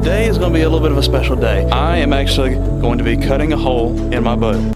today is going to be a little bit of a special day. I am actually going to be cutting a hole in my boat.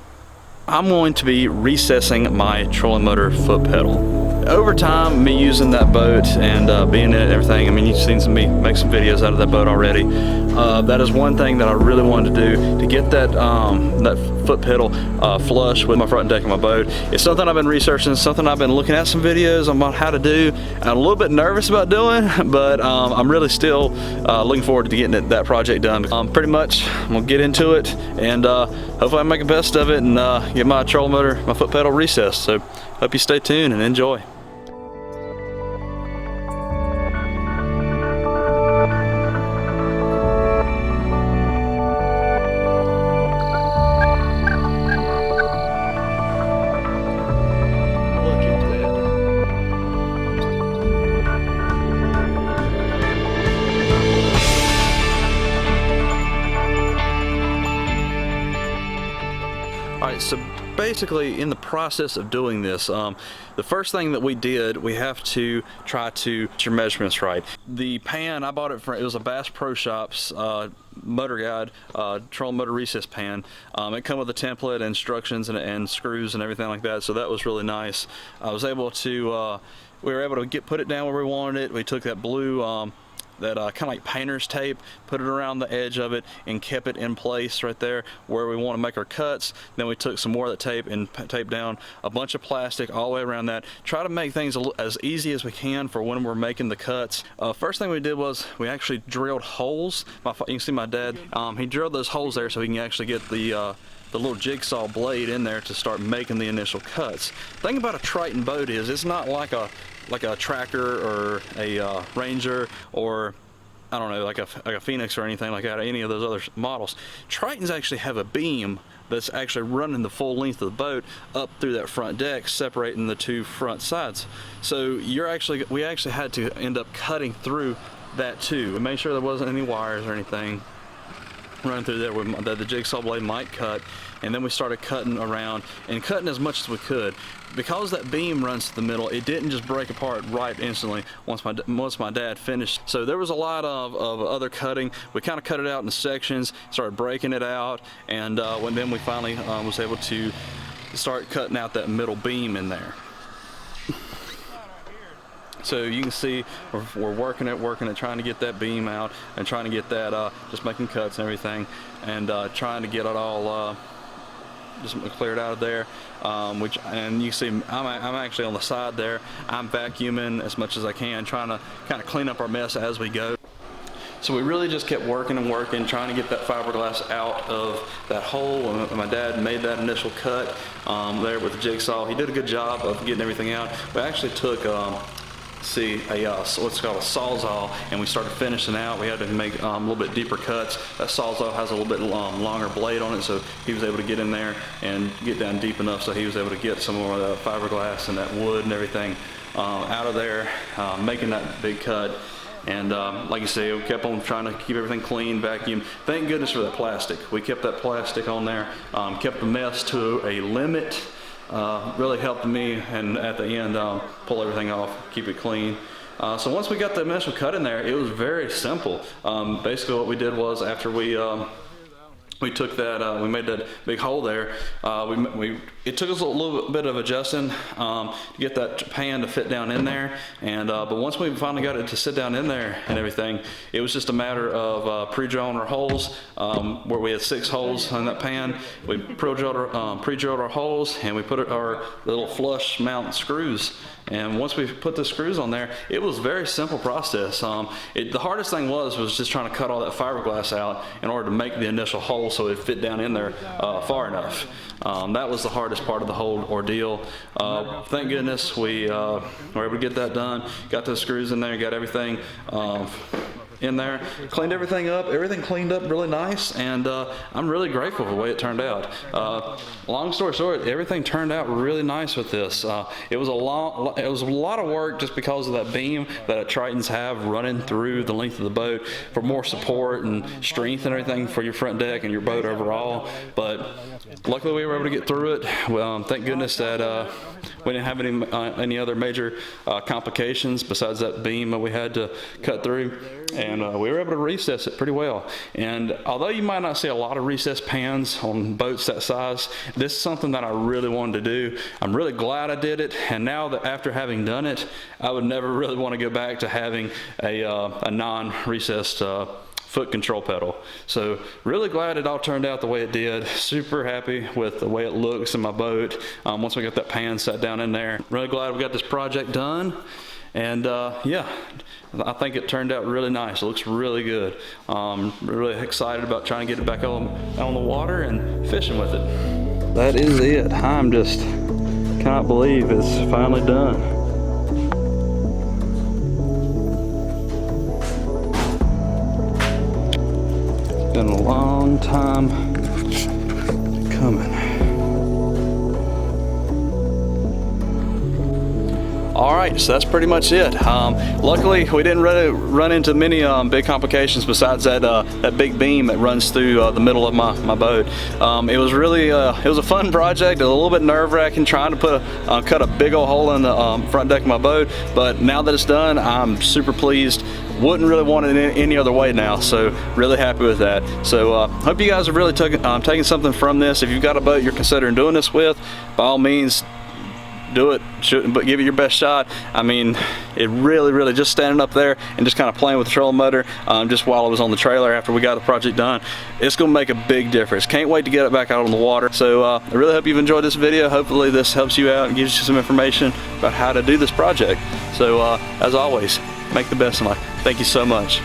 I'm going to be recessing my trolling motor foot pedal. Over time, me using that boat and being in it and everything, I mean, you've seen me make some videos out of that boat already. That is one thing that I really wanted to do, to get that that foot pedal flush with my front deck of my boat. It's something I've been researching, something I've been looking at some videos on how to do. I'm a little bit nervous about doing, but I'm really still looking forward to getting that project done. Pretty much, I'm gonna get into it, and hopefully I make the best of it and get my trolling motor, my foot pedal recessed. So hope you stay tuned and enjoy. Alright, so basically in the process of doing this, the first thing that we did, we have to try to get your measurements right. The pan, I bought it from, it was a Bass Pro Shops motor guide, trolling motor recess pan. It come with a template, instructions, and screws and everything like that, so that was really nice. I was able to, we were able to put it down where we wanted it. We took that blue that kind of like painter's tape, put it around the edge of it and kept it in place right there where we want to make our cuts. Then we took some more of that tape and taped down a bunch of plastic all the way around that. Try to make things as easy as we can for when we're making the cuts. First thing we did was we actually drilled holes. You can see my dad, he drilled those holes there so he can actually get the little jigsaw blade in there to start making the initial cuts. The thing about a Triton boat is it's not like a tractor or a Ranger, or I don't know, like a Phoenix or anything like that, or any of those other models. Tritons actually have a beam that's actually running the full length of the boat up through that front deck, separating the two front sides. So we actually had to end up cutting through that too. We made sure there wasn't any wires or anything running through there that the jigsaw blade might cut, and then we started cutting around and cutting as much as we could. Because that beam runs to the middle, it didn't just break apart right instantly once my dad finished. So there was a lot of other cutting. We kind of cut it out in sections, started breaking it out, and then we finally was able to start cutting out that middle beam in there. So you can see we're working it, trying to get that beam out and trying to get that, just making cuts and everything, and trying to get it all just cleared out of there. And you see I'm actually on the side there. I'm vacuuming as much as I can, trying to kind of clean up our mess as we go. So we really just kept working and working, trying to get that fiberglass out of that hole. And my dad made that initial cut there with the jigsaw. He did a good job of getting everything out. We actually took what's called a sawzall, and we started finishing out. We had to make a little bit deeper cuts. That sawzall has a little bit longer blade on it, so he was able to get in there and get down deep enough so he was able to get some more of that fiberglass and that wood and everything out of there, making that big cut. And like you say, we kept on trying to keep everything clean, vacuum. Thank goodness for that plastic. We kept that plastic on there, kept the mess to a limit. Really helped me, and at the end pull everything off, keep it clean. So once we got the initial cut in there, it was very simple. Basically what we did was, after we took that, we made that big hole there. It took us a little bit of adjusting to get that pan to fit down in there, and but once we finally got it to sit down in there and everything, it was just a matter of pre-drilling our holes. Where we had 6 holes on that pan, we pre-drilled our holes, and we put our little flush mount screws. And once we put the screws on there, it was a very simple process. The hardest thing was just trying to cut all that fiberglass out in order to make the initial hole so it fit down in there far enough. That was the hardest part of the whole ordeal. Thank goodness we were able to get that done, got the screws in there, got everything in there, cleaned everything up, everything cleaned up really nice, and I'm really grateful for the way it turned out. Long story short, everything turned out really nice with this. It was a lot of work just because of that beam that Tritons have running through the length of the boat for more support and strength and everything for your front deck and your boat overall. But luckily we were able to get through it. Thank goodness that we didn't have any other major complications besides that beam that we had to cut through. And and we were able to recess it pretty well. And although you might not see a lot of recessed pans on boats that size, this is something that I really wanted to do. I'm really glad I did it, and now that after having done it, I would never really want to go back to having a non-recessed foot control pedal. So really glad it all turned out the way it did. Super happy with the way it looks in my boat once we got that pan set down in there. Really glad we got this project done. And yeah, I think it turned out really nice. It looks really good. Really excited about trying to get it back on the water and fishing with it. That is it. I'm just cannot believe it's finally done. Been a long time coming. All right, so that's pretty much it. Luckily, we didn't run into many big complications besides that big beam that runs through the middle of my boat. It was really it was a fun project. A little bit nerve-wracking trying to cut a big old hole in the front deck of my boat, but now that it's done, I'm super pleased. Wouldn't really want it any other way now, so really happy with that. So hope you guys have really taken something from this. If you've got a boat you're considering doing this with, by all means, do it, but give it your best shot. I mean, it really just standing up there and just kind of playing with the trolling motor just while I was on the trailer after we got the project done, it's gonna make a big difference. Can't wait to get it back out on the water. So I really hope you've enjoyed this video. Hopefully this helps you out and gives you some information about how to do this project. So as always, make the best of life. Thank you so much.